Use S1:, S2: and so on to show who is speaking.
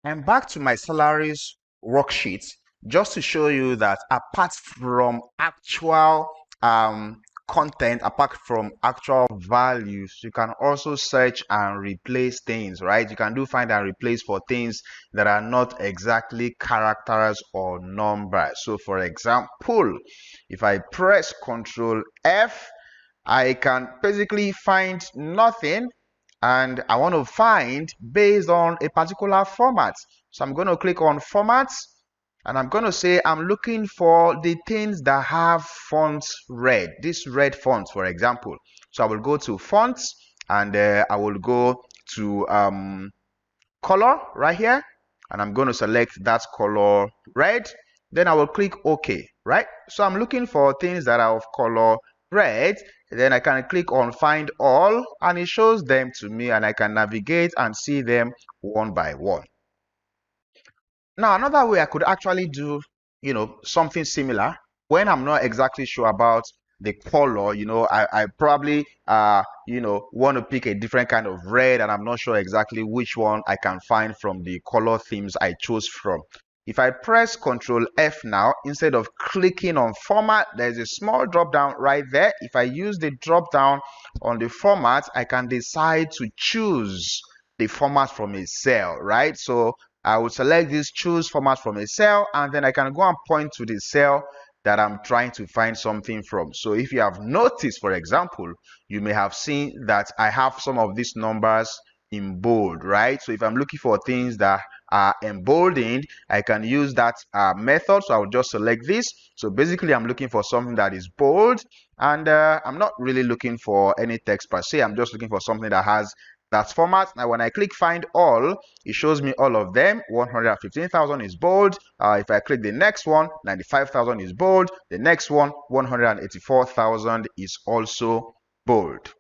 S1: I'm back to my salaries worksheet just to show you that apart from actual content, apart from actual values, you can also search and replace things, right? You can do find and replace for things that are not exactly characters or numbers. So for example, if I press Ctrl F, I can basically find nothing, and I want to find based on a particular format. So I'm going to click on formats, and I'm going to say I'm looking for the things that have fonts red, this red font, for example. So I will go to fonts, and I will go to color right here, and I'm going to select that color red. Then I will click OK, right? So I'm looking for things that are of color red. Then I can click on find all, and it shows them to me, and I can navigate and see them one by one. Now, another way I could actually do, something similar when I'm not exactly sure about the color, I probably, want to pick a different kind of red, and I'm not sure exactly which one I can find from the color themes I chose from. If I press Ctrl F now, instead of clicking on format, there's a small drop down right there. If I use the drop down on the format, I can decide to choose the format from a cell, right? So I will select this choose format from a cell, and then I can go and point to the cell that I'm trying to find something from. So if you have noticed, for example, you may have seen that I have some of these numbers in bold, right? So if I'm looking for things that are emboldened, I can use that method. So I'll just select this. So basically I'm looking for something that is bold, and I'm not really looking for any text per se. I'm just looking for something that has that format. Now when I click find all, it shows me all of them. 115,000 is bold. If I click the next one, 95,000 is bold. The next one, 184,000 is also bold.